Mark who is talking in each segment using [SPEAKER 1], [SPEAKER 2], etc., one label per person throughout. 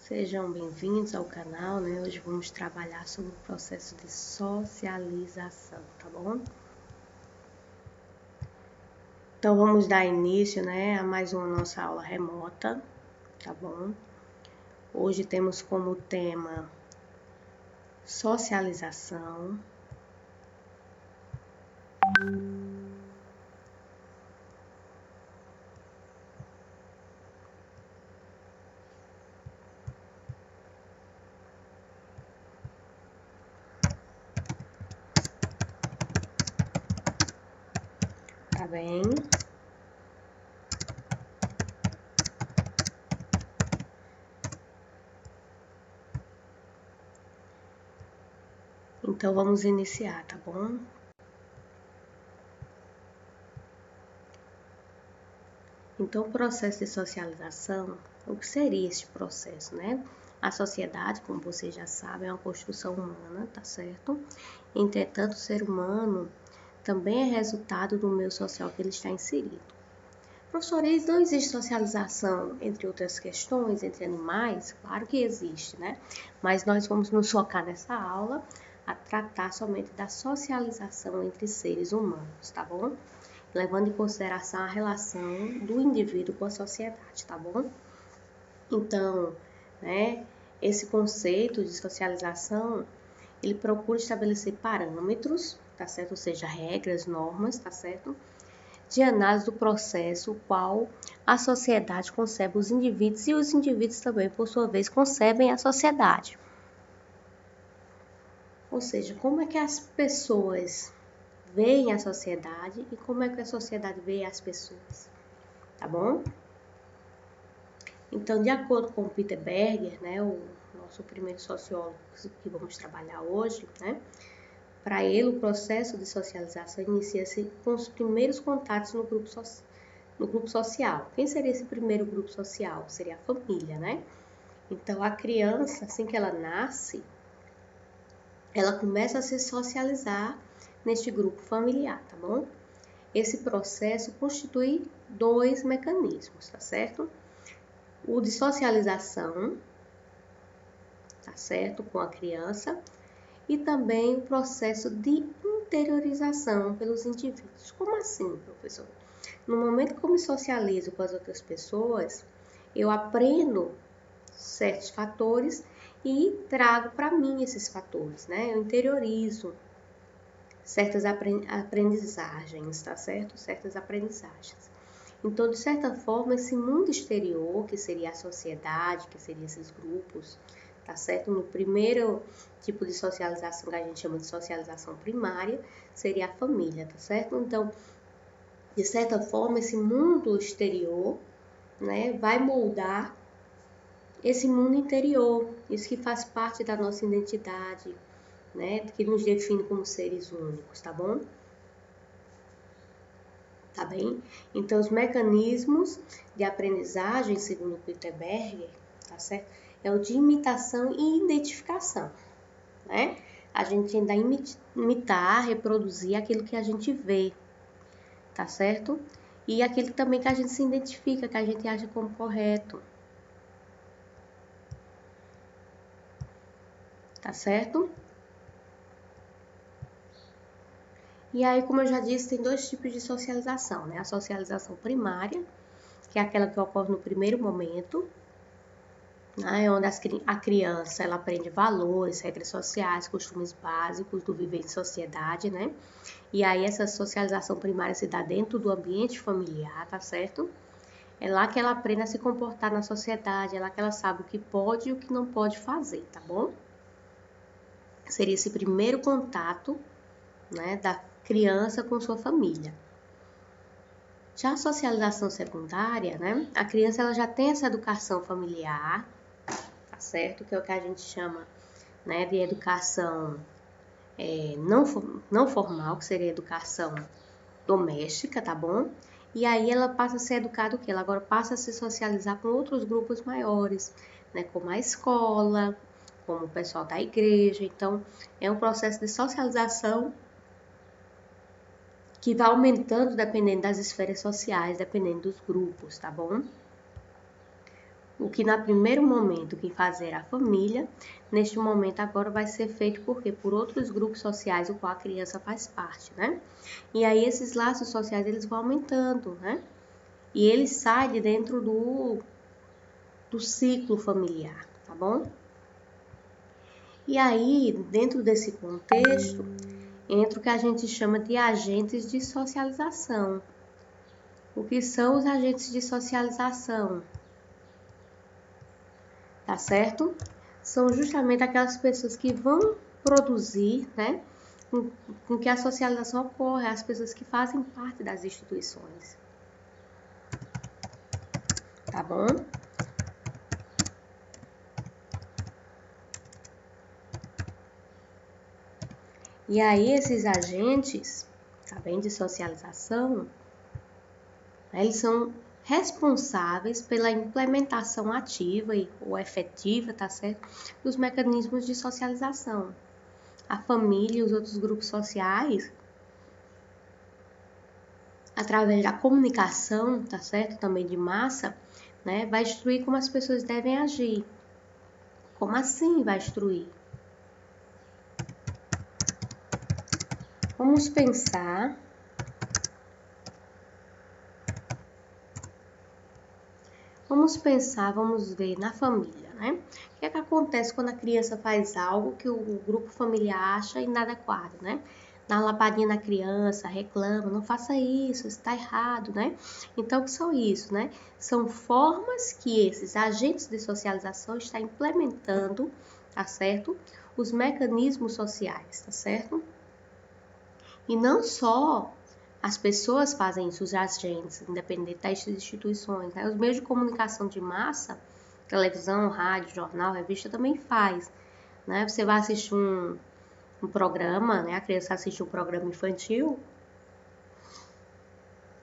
[SPEAKER 1] Sejam bem-vindos ao canal, né? Hoje vamos trabalhar sobre o processo de socialização, tá bom? Então vamos dar início, né, a mais uma nossa aula remota, tá bom? Hoje temos como tema socialização. Tá bem? Então vamos iniciar, tá bom? Então, o processo de socialização, o que seria este processo, né? A sociedade, como vocês já sabem, é uma construção humana, tá certo? Entretanto, o ser humano também é resultado do meio social que ele está inserido. Professores, não existe socialização entre outras questões, entre animais? Claro que existe, né? Mas nós vamos nos focar nessa aula a tratar somente da socialização entre seres humanos, tá bom? Levando em consideração a relação do indivíduo com a sociedade, tá bom? Então, né, esse conceito de socialização, ele procura estabelecer parâmetros, tá certo? Ou seja, regras, normas, tá certo? De análise do processo, o qual a sociedade concebe os indivíduos e os indivíduos também, por sua vez, concebem a sociedade. Ou seja, como é que as pessoas veem a sociedade e como é que a sociedade vê as pessoas, tá bom? Então, de acordo com Peter Berger, né, o nosso primeiro sociólogo que vamos trabalhar hoje, né, para ele o processo de socialização inicia-se com os primeiros contatos no grupo social. Quem seria esse primeiro grupo social? Seria a família, né? Então, a criança, assim que ela nasce, ela começa a se socializar neste grupo familiar, tá bom? Esse processo constitui dois mecanismos, tá certo? O de socialização, tá certo? Com a criança, e também o processo de interiorização pelos indivíduos. Como assim, professor? No momento que eu me socializo com as outras pessoas, eu aprendo certos fatores e trago para mim esses fatores, né? Eu interiorizo certas aprendizagens, tá certo? Certas aprendizagens. Então, de certa forma, esse mundo exterior, que seria a sociedade, que seriam esses grupos, tá certo? No primeiro tipo de socialização que a gente chama de socialização primária, seria a família, tá certo? Então, de certa forma, esse mundo exterior, né, vai moldar esse mundo interior, isso que faz parte da nossa identidade, né, que nos define como seres únicos, tá bom? Tá bem? Então, os mecanismos de aprendizagem, segundo Peter Berger, tá certo? É o de imitação e identificação, né? A gente ainda imitar, reproduzir aquilo que a gente vê, tá certo? E aquilo também que a gente se identifica, que a gente acha como correto, tá certo? E aí, como eu já disse, tem dois tipos de socialização, né? A socialização primária, que é aquela que ocorre no primeiro momento, né? Onde a criança ela aprende valores, regras sociais, costumes básicos do viver em sociedade, né? E aí essa socialização primária se dá dentro do ambiente familiar, tá certo? É lá que ela aprende a se comportar na sociedade, é lá que ela sabe o que pode e o que não pode fazer, tá bom? Seria esse primeiro contato, né, da criança com sua família. Já a socialização secundária, né, a criança ela já tem essa educação familiar, tá certo? Que é o que a gente chama, né, de educação não formal, que seria educação doméstica, tá bom? E aí ela passa a ser educada o quê? Ela agora passa a se socializar com outros grupos maiores, né? Como a escola, como o pessoal da igreja. Então, é um processo de socialização que vai aumentando dependendo das esferas sociais, dependendo dos grupos, tá bom? o que na primeiro momento quem fazia era a família, neste momento agora vai ser feito por quê? Por outros grupos sociais, o qual a criança faz parte, né? E aí esses laços sociais, eles vão aumentando, né? E ele sai de dentro do ciclo familiar, tá bom? E aí, dentro desse contexto, entra o que a gente chama de agentes de socialização. O que são os agentes de socialização? Tá certo? São justamente aquelas pessoas que vão produzir, né, com que a socialização ocorra, as pessoas que fazem parte das instituições. Tá bom? E aí esses agentes, tá bem, de socialização, eles são responsáveis pela implementação ativa ou efetiva, tá certo, dos mecanismos de socialização. A família e os outros grupos sociais, através da comunicação, tá certo, também de massa, né, vai instruir como as pessoas devem agir. Como assim vai instruir? Vamos pensar vamos ver na família, né? O que é que acontece quando a criança faz algo que o grupo familiar acha inadequado, né? Dá uma lapadinha na criança, reclama, não faça isso está errado, né? Então, o que são isso, né? São formas que esses agentes de socialização estão implementando, tá certo? Os mecanismos sociais, tá certo? E não só as pessoas fazem isso, os agentes, independente das instituições, né? Os meios de comunicação de massa, televisão, rádio, jornal, revista, também faz, né? Você vai assistir um programa, né? A criança assiste um programa infantil.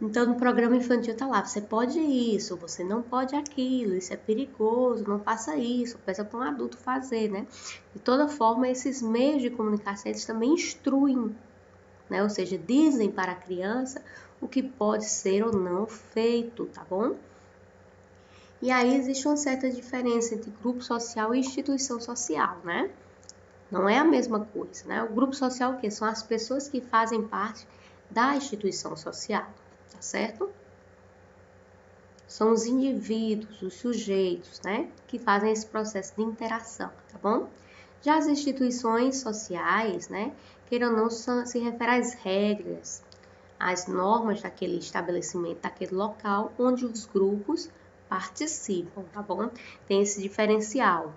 [SPEAKER 1] Então, no programa infantil tá lá, você pode isso, você não pode aquilo, isso é perigoso, não faça isso, peça para um adulto fazer, né? De toda forma, esses meios de comunicação, eles também instruem, né? Ou seja, dizem para a criança o que pode ser ou não feito, tá bom? E aí existe uma certa diferença entre grupo social e instituição social, né? Não é a mesma coisa, né? O grupo social, o quê? São as pessoas que fazem parte da instituição social, tá certo? São os indivíduos, os sujeitos, né? Que fazem esse processo de interação, tá bom? Já as instituições sociais, né? Queira ou não, se refere às regras, às normas daquele estabelecimento, daquele local onde os grupos participam, tá bom? Tem esse diferencial.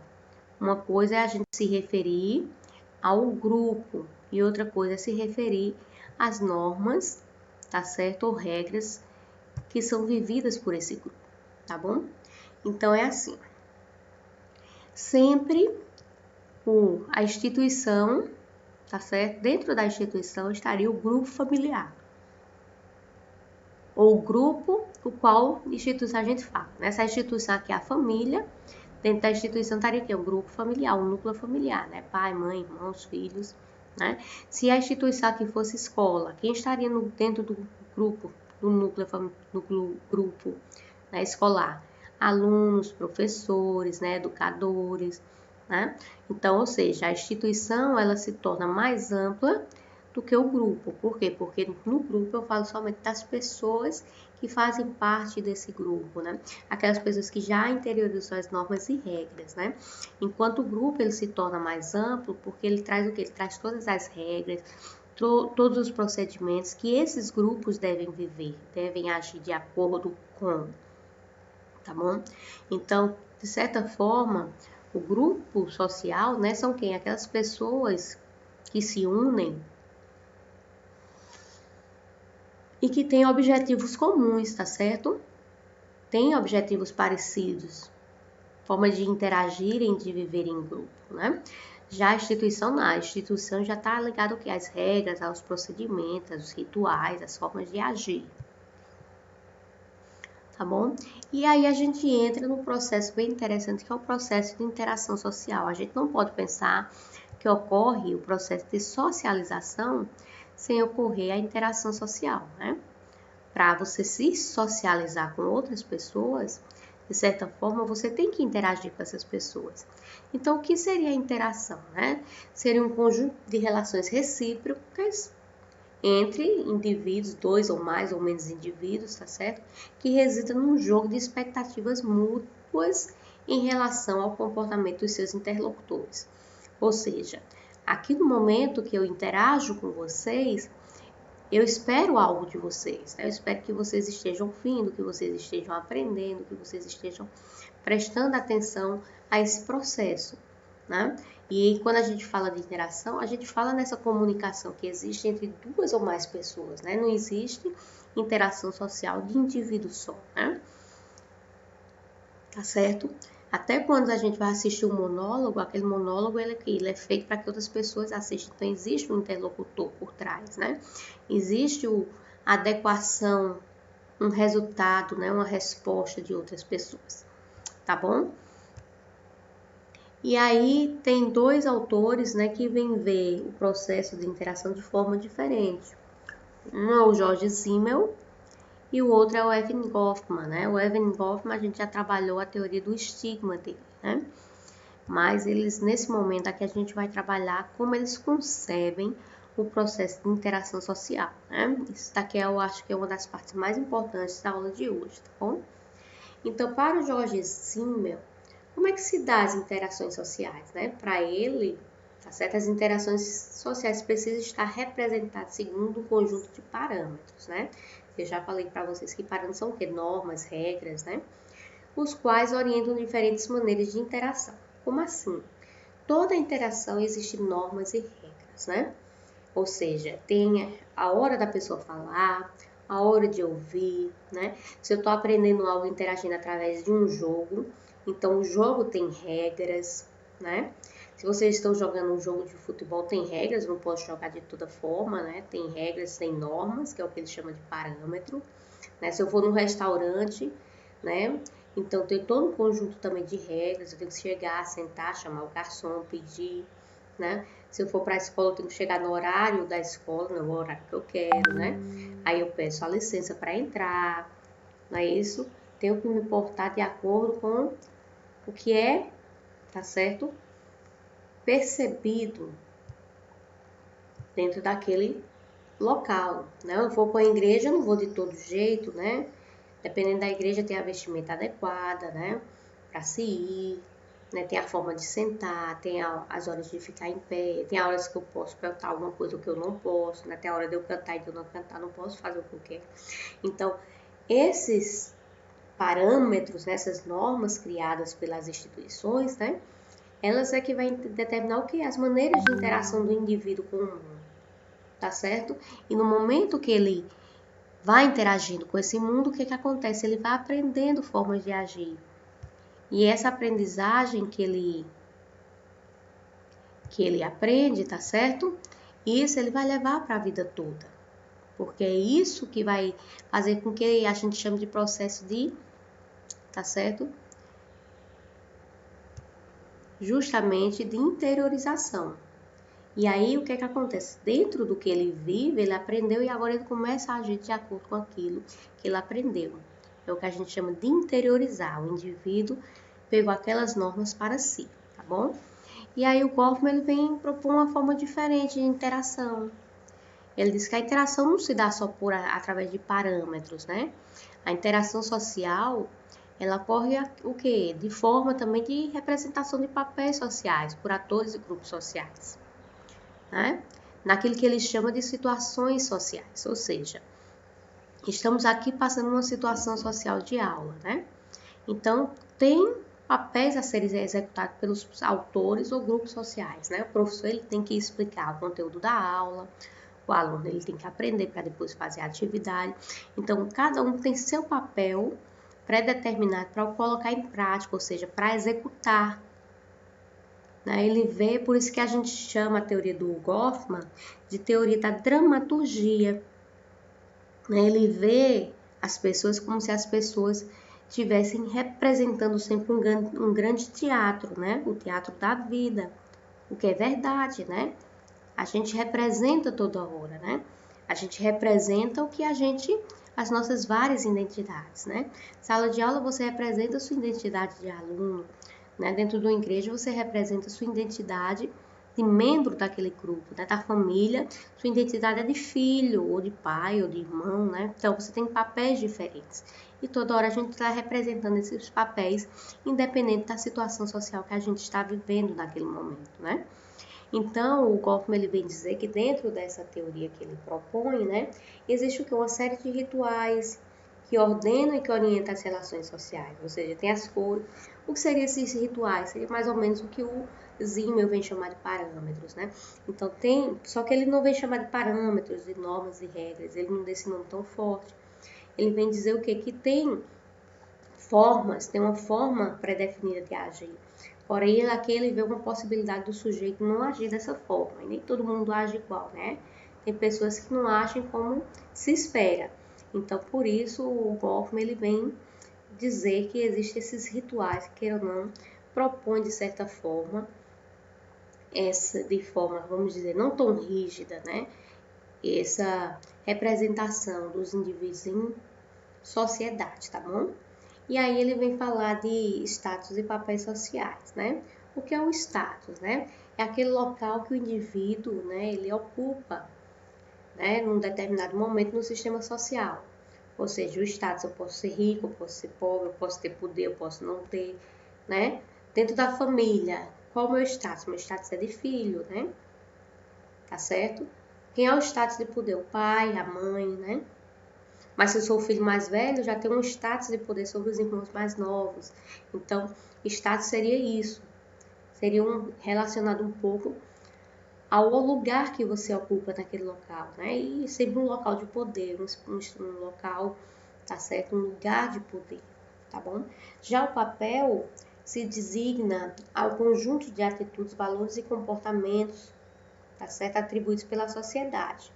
[SPEAKER 1] Uma coisa é a gente se referir ao grupo e outra coisa é se referir às normas, tá certo? Ou regras que são vividas por esse grupo, tá bom? Então é assim. Sempre a instituição, tá certo? Dentro da instituição estaria o grupo familiar. Ou o grupo o qual instituição a gente fala. Nessa instituição aqui é a família, dentro da instituição estaria aqui o grupo familiar, o núcleo familiar, né? Pai, mãe, irmãos, filhos, né? Se a instituição aqui fosse escola, quem estaria dentro do grupo, do grupo, né, escolar? Alunos, professores, né, educadores, né? Então, ou seja, a instituição ela se torna mais ampla do que o grupo. Por quê? Porque no grupo eu falo somente das pessoas que fazem parte desse grupo, né? Aquelas pessoas que já interiorizam as normas e regras, né? Enquanto o grupo ele se torna mais amplo porque ele traz o quê? Ele traz todas as regras, todos os procedimentos que esses grupos devem viver, devem agir de acordo com, tá bom? Então, de certa forma, o grupo social, né, são quem? Aquelas pessoas que se unem e que têm objetivos comuns, tá certo? Tem objetivos parecidos, forma de interagirem, de viver em grupo, né? Já a instituição não, a instituição já está ligada ao que? Às regras, aos procedimentos, aos rituais, às formas de agir, tá bom? E aí a gente entra num processo bem interessante que é o processo de interação social. A gente não pode pensar que ocorre o processo de socialização sem ocorrer a interação social, né? Para você se socializar com outras pessoas, de certa forma, você tem que interagir com essas pessoas. Então, o que seria a interação, né? Seria um conjunto de relações recíprocas entre indivíduos, dois ou mais ou menos indivíduos, tá certo? Que resulta num jogo de expectativas mútuas em relação ao comportamento dos seus interlocutores. Ou seja, aqui no momento que eu interajo com vocês, eu espero algo de vocês, né? Eu espero que vocês estejam ouvindo, que vocês estejam aprendendo, que vocês estejam prestando atenção a esse processo, né? E quando a gente fala de interação, a gente fala nessa comunicação que existe entre duas ou mais pessoas, né? Não existe interação social de indivíduo só, né? Tá certo? Até quando a gente vai assistir um monólogo, aquele monólogo ele é feito para que outras pessoas assistam. Então, existe um interlocutor por trás, né? Existe a adequação, um resultado, né? Uma resposta de outras pessoas, tá bom? E aí tem dois autores, né, que vêm ver o processo de interação de forma diferente. Um é o George Simmel e o outro é o Erving Goffman, né? O Erving Goffman, a gente já trabalhou a teoria do estigma dele, né? Mas eles, nesse momento aqui, a gente vai trabalhar como eles concebem o processo de interação social, né? Isso daqui eu acho que é uma das partes mais importantes da aula de hoje, tá bom? Então, para o George Simmel, como é que se dá as interações sociais, né? Para ele, tá certo? As interações sociais precisam estar representadas segundo um conjunto de parâmetros, né? Eu já falei para vocês que parâmetros são o quê? Normas, regras, né? Os quais orientam diferentes maneiras de interação. Como assim? Toda interação existe normas e regras, né? Ou seja, tem a hora da pessoa falar, a hora de ouvir, né? Se eu estou aprendendo algo interagindo através de um jogo, então o jogo tem regras, né? Se vocês estão jogando um jogo de futebol, tem regras, não posso jogar de toda forma, né? Tem regras, tem normas, que é o que eles chamam de parâmetro, né? Se eu for num restaurante, né? Então tem todo um conjunto também de regras, eu tenho que chegar, sentar, chamar o garçom, pedir, né? Se eu for para a escola, eu tenho que chegar no horário da escola, no horário que eu quero, né? Aí eu peço a licença para entrar, não é isso? Tenho que me portar de acordo com o que é, tá certo? Percebido dentro daquele local, né? Eu vou para a igreja, eu não vou de todo jeito, né? Dependendo da igreja, tem a vestimenta adequada, né? Para se ir, né? Tem a forma de sentar, tem as horas de ficar em pé, tem horas que eu posso cantar alguma coisa que eu não posso, né? Tem a hora de eu cantar e de eu não cantar, não posso fazer o que eu quero. Então, esses parâmetros, né? Essas normas criadas pelas instituições, né? Elas é que vai determinar o que? As maneiras de interação do indivíduo com o mundo, tá certo? E no momento que ele vai interagindo com esse mundo, o que que acontece? Ele vai aprendendo formas de agir. E essa aprendizagem que ele aprende, tá certo? Isso ele vai levar para a vida toda. Porque é isso que vai fazer com que a gente chame de processo de, tá certo? Justamente de interiorização. E aí o que que acontece? Dentro do que ele vive, ele aprendeu e agora ele começa a agir de acordo com aquilo que ele aprendeu. É o que a gente chama de interiorizar. O indivíduo pegou aquelas normas para si, tá bom? E aí o Goffman ele vem propor uma forma diferente de interação. Ele diz que a interação não se dá só através de parâmetros, né? A interação social, ela ocorre o quê? De forma também de representação de papéis sociais, por atores e grupos sociais, né? Naquilo que ele chama de situações sociais, ou seja, estamos aqui passando uma situação social de aula, né? Então, tem papéis a serem executados pelos autores ou grupos sociais, né? O professor ele tem que explicar o conteúdo da aula, o aluno ele tem que aprender para depois fazer a atividade. Então, cada um tem seu papel pré-determinado para colocar em prática, ou seja, para executar. Né? Ele vê, por isso que a gente chama a teoria do Goffman de teoria da dramaturgia. Né? Ele vê as pessoas como se as pessoas estivessem representando sempre um grande teatro, né? O teatro da vida, o que é verdade, né? A gente representa toda hora, né? A gente representa o que as nossas várias identidades, né? Sala de aula você representa a sua identidade de aluno, né? Dentro de uma igreja você representa a sua identidade de membro daquele grupo, né? Da família, sua identidade é de filho, ou de pai, ou de irmão, né? Então você tem papéis diferentes. E toda hora a gente está representando esses papéis, independente da situação social que a gente está vivendo naquele momento, né? Então, o Goffman ele vem dizer que dentro dessa teoria que ele propõe, né, existe o que? Uma série de rituais que ordenam e que orientam as relações sociais, ou seja, tem as cores. O que seriam esses rituais? Seria mais ou menos o que o Zimmel vem chamar de parâmetros, né? Então só que ele não vem chamar de parâmetros, de normas e regras, ele não dá esse nome tão forte. Ele vem dizer o quê? Que tem uma forma pré-definida de agir. Porém, aqui ele vê uma possibilidade do sujeito não agir dessa forma. E nem todo mundo age igual, né? Tem pessoas que não agem como se espera. Então, por isso, o Goffman ele vem dizer que existem esses rituais que, queira ou não, propõe de certa forma, de forma, vamos dizer, não tão rígida, né? Essa representação dos indivíduos em sociedade, tá bom? E aí ele vem falar de status e papéis sociais, né? O que é o status, né? É aquele local que o indivíduo, né, ele ocupa, né, num determinado momento no sistema social. Ou seja, o status, eu posso ser rico, eu posso ser pobre, eu posso ter poder, eu posso não ter, né? Dentro da família, qual é o meu status? Meu status é de filho, né? Tá certo? Quem é o status de poder? O pai, a mãe, né? Mas se eu sou o filho mais velho, já tenho um status de poder sobre os irmãos mais novos. Então, status seria isso. Seria relacionado um pouco ao lugar que você ocupa naquele local, né? E sempre um local de poder, um local, tá certo? Um lugar de poder, tá bom? Já o papel se designa ao conjunto de atitudes, valores e comportamentos, tá certo? Atribuídos pela sociedade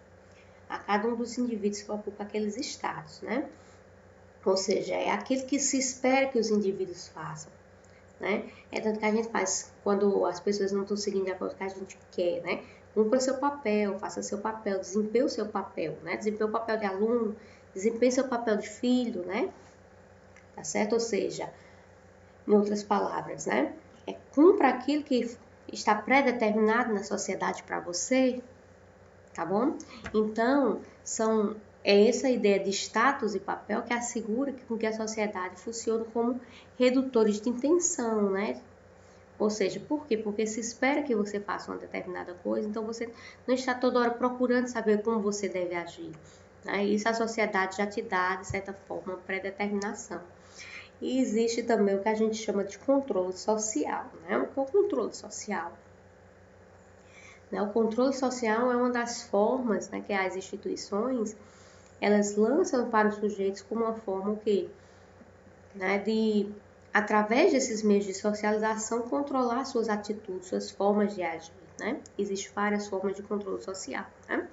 [SPEAKER 1] a cada um dos indivíduos que ocupa aqueles estados, né? Ou seja, é aquilo que se espera que os indivíduos façam, né? É tanto que a gente faz quando as pessoas não estão seguindo de acordo com o que a gente quer, né? Cumpra seu papel, faça seu papel, desempenhe o seu papel, né? Desempenhe o papel de aluno, desempenhe seu papel de filho, né? Tá certo? Ou seja, em outras palavras, né? Cumpra aquilo que está pré-determinado na sociedade para você, tá bom? Então, é essa ideia de status e papel que assegura que a sociedade funcione como redutores de intenção, né? Ou seja, por quê? Porque se espera que você faça uma determinada coisa, então você não está toda hora procurando saber como você deve agir, né? Isso a sociedade já te dá, de certa forma, uma pré-determinação. E existe também o que a gente chama de controle social, né? O que é o controle social? O controle social é uma das formas, né, que as instituições elas lançam para os sujeitos como uma forma o quê? Né, de, através desses meios de socialização, controlar suas atitudes, suas formas de agir. Né? Existem várias formas de controle social. Né?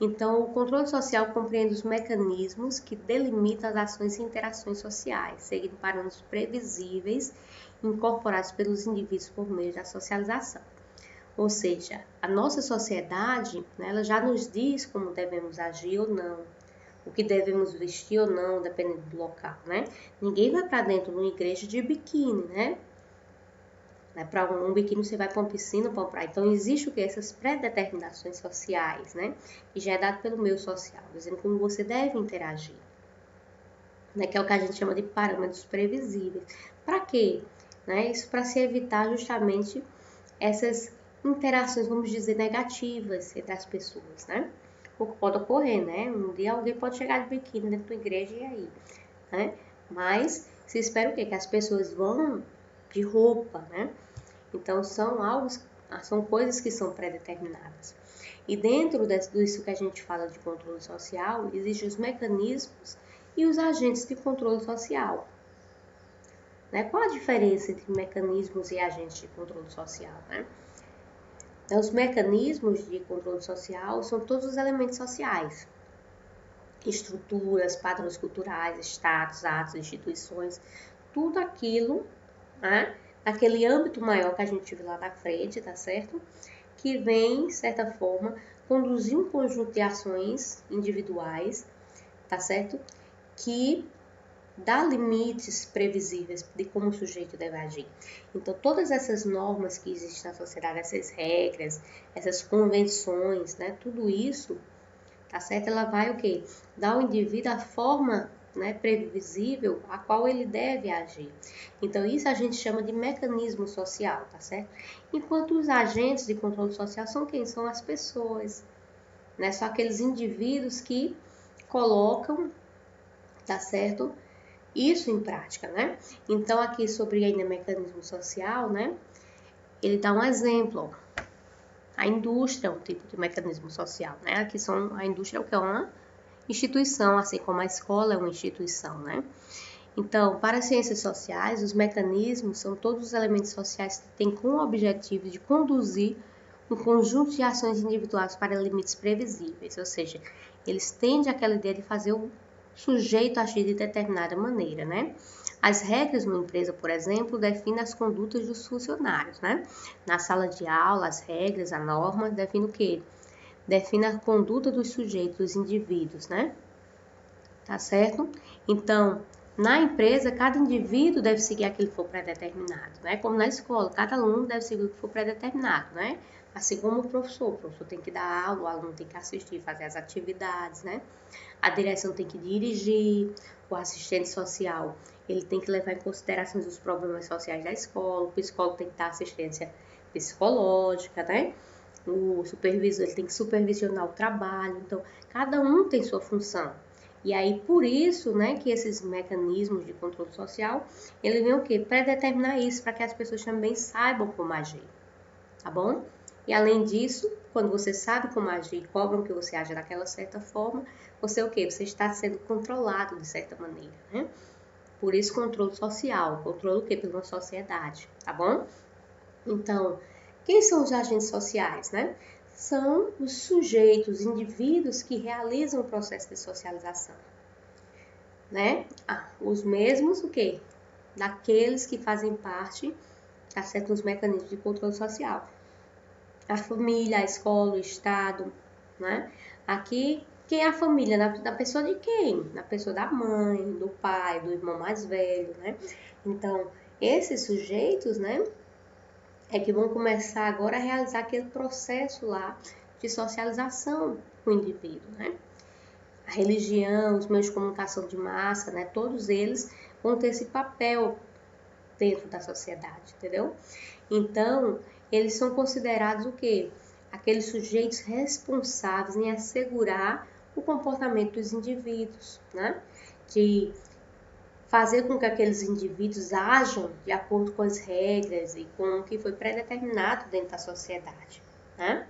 [SPEAKER 1] Então, o controle social compreende os mecanismos que delimitam as ações e interações sociais, seguindo parâmetros previsíveis incorporados pelos indivíduos por meio da socialização. Ou seja, a nossa sociedade, né, ela já nos diz como devemos agir ou não, o que devemos vestir ou não, dependendo do local, né? Ninguém vai para dentro de uma igreja de biquíni, né? Para um biquíni você vai para uma piscina, para uma praia. Então, existe o que? Essas pré-determinações sociais, né? Que já é dado pelo meio social, dizendo como você deve interagir, né? Que é o que a gente chama de parâmetros previsíveis. Para quê? Né? Isso para se evitar justamente essas interações, vamos dizer, negativas entre as pessoas, né? O que pode ocorrer, né? Um dia alguém pode chegar de biquíni dentro da igreja e aí, né? Mas se espera o quê? Que as pessoas vão de roupa, né? Então são coisas que são pré-determinadas. E dentro disso que a gente fala de controle social, existem os mecanismos e os agentes de controle social. Né? Qual a diferença entre mecanismos e agentes de controle social, né? Então, os mecanismos de controle social são todos os elementos sociais, estruturas, padrões culturais, status, atos, instituições, tudo aquilo, né, naquele âmbito maior que a gente viu lá na frente, tá certo? Que vem, de certa forma, conduzir um conjunto de ações individuais, tá certo? Que dá limites previsíveis de como o sujeito deve agir. Então, todas essas normas que existem na sociedade, essas regras, essas convenções, né? Tudo isso, tá certo? Ela vai o quê? Dar ao indivíduo a forma, né, previsível a qual ele deve agir. Então, isso a gente chama de mecanismo social, tá certo? Enquanto os agentes de controle social são quem? São as pessoas, né? São aqueles indivíduos que colocam, tá certo? Isso em prática, né? Então, aqui sobre ainda mecanismo social, né? Ele dá um exemplo, ó. A indústria é um tipo de mecanismo social, né? Aqui a indústria é o que é uma instituição, assim como a escola é uma instituição, né? Então, para as ciências sociais, os mecanismos são todos os elementos sociais que têm como objetivo de conduzir um conjunto de ações individuais para limites previsíveis, ou seja, eles tendem àquela ideia de fazer o sujeito agir de determinada maneira, né? As regras numa empresa, por exemplo, definem as condutas dos funcionários, né? Na sala de aula, as regras, a norma, define o quê? Define a conduta dos sujeitos, dos indivíduos, né? Tá certo? Então, na empresa, cada indivíduo deve seguir aquilo que for pré-determinado, né? Como na escola, cada aluno deve seguir o que for pré-determinado, né? Assim como o professor tem que dar aula, o aluno tem que assistir, fazer as atividades, né? A direção tem que dirigir, o assistente social, ele tem que levar em consideração os problemas sociais da escola, o psicólogo tem que dar assistência psicológica, né? O supervisor, ele tem que supervisionar o trabalho, então, cada um tem sua função. E aí, por isso, né, que esses mecanismos de controle social, ele vem o quê? Predeterminar isso, para que as pessoas também saibam como agir, tá bom? E além disso, quando você sabe como agir, cobram que você age daquela certa forma, você o quê? Você está sendo controlado de certa maneira, né? Por isso, controle social. Controle o quê? Pela uma sociedade, tá bom? Então, quem são os agentes sociais, né? São os sujeitos, indivíduos que realizam o processo de socialização, né? Os mesmos, o quê? Daqueles que fazem parte, tá certo? Dos mecanismos de controle social. A família, a escola, o Estado, né? Aqui, quem é a família? Da pessoa de quem? Da pessoa da mãe, do pai, do irmão mais velho, né? Então, esses sujeitos, né? É que vão começar agora a realizar aquele processo lá de socialização com o indivíduo, né? A religião, os meios de comunicação de massa, né? Todos eles vão ter esse papel dentro da sociedade, entendeu? Então, eles são considerados o quê? Aqueles sujeitos responsáveis em assegurar o comportamento dos indivíduos, né? De fazer com que aqueles indivíduos ajam de acordo com as regras e com o que foi predeterminado dentro da sociedade, né?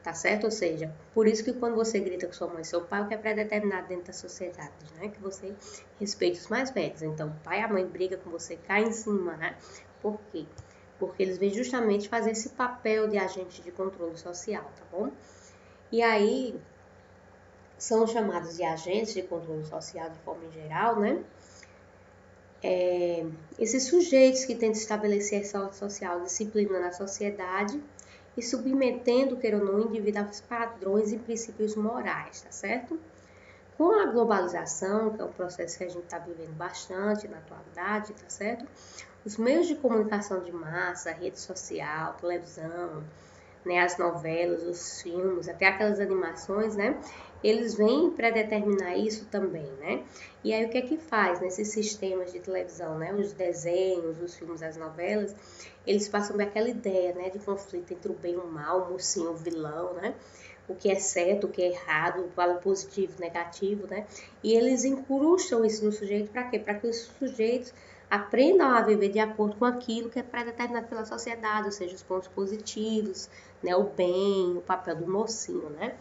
[SPEAKER 1] Tá certo? Ou seja, por isso que quando você grita com sua mãe e seu pai, o que é predeterminado dentro da sociedade, né? Que você respeite os mais velhos. Então, o pai e a mãe brigam com você, cai em cima, né? Por quê? Porque eles vêm justamente fazer esse papel de agente de controle social, tá bom? E aí, são chamados de agentes de controle social de forma geral, né? Esses sujeitos que tentam estabelecer essa ordem social, disciplina na sociedade e submetendo, queira ou não, o indivíduo aos padrões e princípios morais, tá certo? Com a globalização, que é um processo que a gente está vivendo bastante na atualidade, tá certo? Os meios de comunicação de massa, rede social, televisão, né, as novelas, os filmes, até aquelas animações, né? Eles vêm predeterminar isso também, né? E aí o que é que faz nesses sistemas de televisão, né? Os desenhos, os filmes, as novelas, eles passam por aquela ideia, né, de conflito entre o bem e o mal, o mocinho, o vilão, né? O que é certo, o que é errado, o valor positivo, negativo, né? E eles incrustam isso no sujeito para quê? Para que os sujeitos aprendam a viver de acordo com aquilo que é pré-determinado pela sociedade, ou seja, os pontos positivos, né, o bem, o papel do mocinho, né?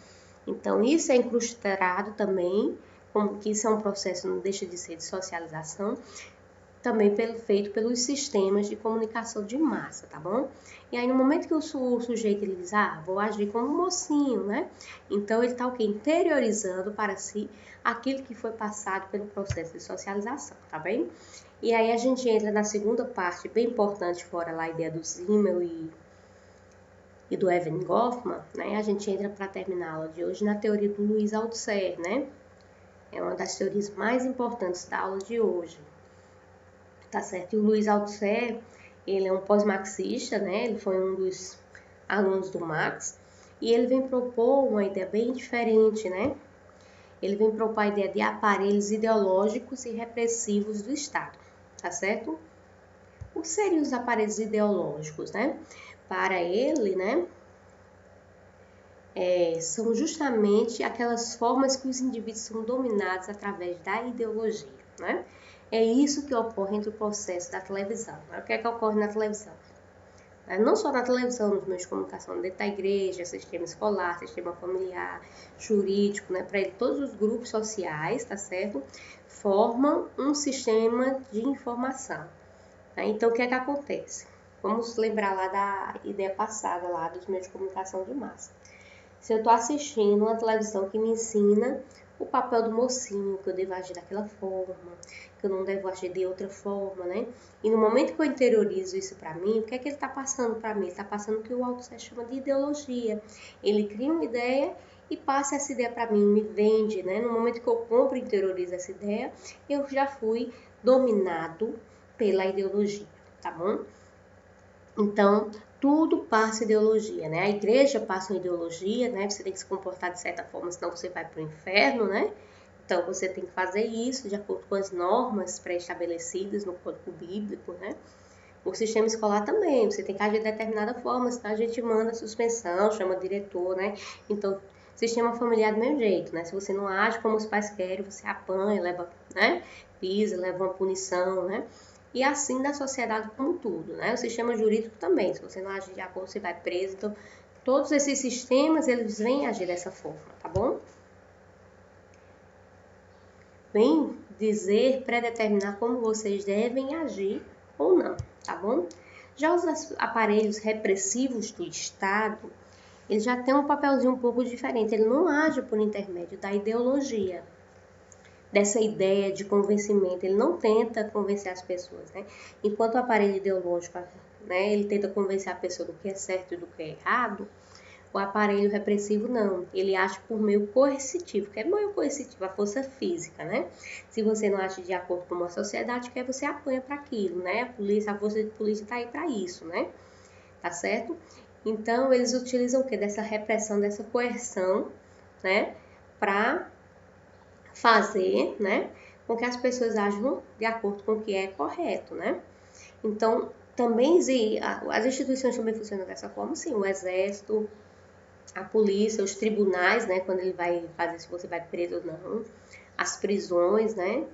[SPEAKER 1] Então, isso é incrustado também, como que isso é um processo, não deixa de ser de socialização, também feito pelos sistemas de comunicação de massa, tá bom? E aí, no momento que o sujeito ele diz, vou agir como um mocinho, né? Então, ele está o quê? Interiorizando para si aquilo que foi passado pelo processo de socialização, tá bem? E aí, a gente entra na segunda parte, bem importante, fora lá a ideia do Zimmel e do Evan Goffman, né, a gente entra para terminar a aula de hoje na teoria do Louis Althusser, né? É uma das teorias mais importantes da aula de hoje, tá certo? E o Louis Althusser, ele é um pós-marxista, né? Ele foi um dos alunos do Marx e ele vem propor uma ideia bem diferente, né? Ele vem propor a ideia de aparelhos ideológicos e repressivos do Estado, tá certo? O que seriam os aparelhos ideológicos, né? Para ele, né, são justamente aquelas formas que os indivíduos são dominados através da ideologia, né? É isso que ocorre entre o processo da televisão. Né? O que é que ocorre na televisão? Não só na televisão, nos meios de comunicação, dentro da igreja, sistema escolar, sistema familiar, jurídico, né? Para ele, todos os grupos sociais, tá certo? Formam um sistema de informação. Né? Então, o que é que acontece? Vamos lembrar lá da ideia passada, lá dos meios de comunicação de massa. Se eu estou assistindo uma televisão que me ensina o papel do mocinho, que eu devo agir daquela forma, que eu não devo agir de outra forma, né? E no momento que eu interiorizo isso para mim, o que é que ele está passando para mim? Ele está passando o que o Althusser chama de ideologia. Ele cria uma ideia e passa essa ideia para mim, me vende, né? No momento que eu compro e interiorizo essa ideia, eu já fui dominado pela ideologia, tá bom? Então, tudo passa ideologia, né? A igreja passa uma ideologia, né? Você tem que se comportar de certa forma, senão você vai para o inferno, né? Então, você tem que fazer isso de acordo com as normas pré-estabelecidas no Código Bíblico, né? O sistema escolar também, você tem que agir de determinada forma, senão a gente manda suspensão, chama diretor, né? Então, sistema familiar do mesmo jeito, né? Se você não age como os pais querem, você apanha, leva, né? Pisa, leva uma punição, né? E assim na sociedade como tudo, né? O sistema jurídico também, se você não agir de acordo, você vai preso. Então, todos esses sistemas, eles vêm agir dessa forma, tá bom? Vem dizer, predeterminar como vocês devem agir ou não, tá bom? Já os aparelhos repressivos do Estado, ele já tem um papelzinho um pouco diferente, ele não age por intermédio da ideologia, dessa ideia de convencimento, ele não tenta convencer as pessoas, né? Enquanto o aparelho ideológico, né, ele tenta convencer a pessoa do que é certo e do que é errado, o aparelho repressivo não, ele age por meio coercitivo. Que é meio coercitivo? A força física, né? Se você não age de acordo com uma sociedade, que você apanha para aquilo, né? A força de polícia está aí para isso, né? Tá certo? Então, eles utilizam o que? Dessa repressão, dessa coerção, né? Para fazer, né? Com que as pessoas ajam de acordo com o que é correto, né? Então, também as instituições também funcionam dessa forma, sim. O exército, a polícia, os tribunais, né, quando ele vai fazer se você vai preso ou não, as prisões, né,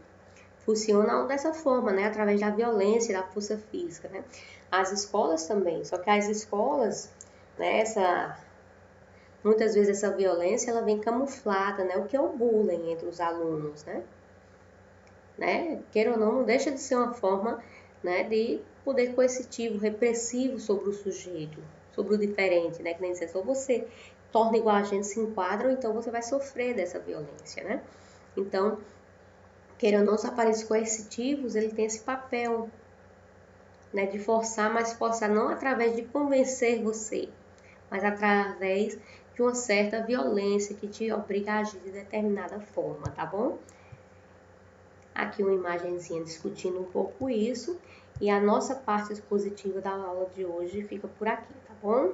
[SPEAKER 1] funcionam dessa forma, né, através da violência, da força física, né. As escolas também, só que as escolas, né, muitas vezes essa violência, ela vem camuflada, né, o que é o bullying entre os alunos, né, queira ou não, não deixa de ser uma forma, né, de poder coercitivo, repressivo sobre o sujeito, sobre o diferente, né, que nem dizer, só você torna igual a gente se enquadra, ou então você vai sofrer dessa violência, né? Então, queira ou não, os aparelhos coercitivos, ele tem esse papel, né, de forçar, mas forçar não através de convencer você, mas através de uma certa violência que te obriga a agir de determinada forma, tá bom? Aqui uma imagenzinha discutindo um pouco isso, e a nossa parte expositiva da aula de hoje fica por aqui, tá bom?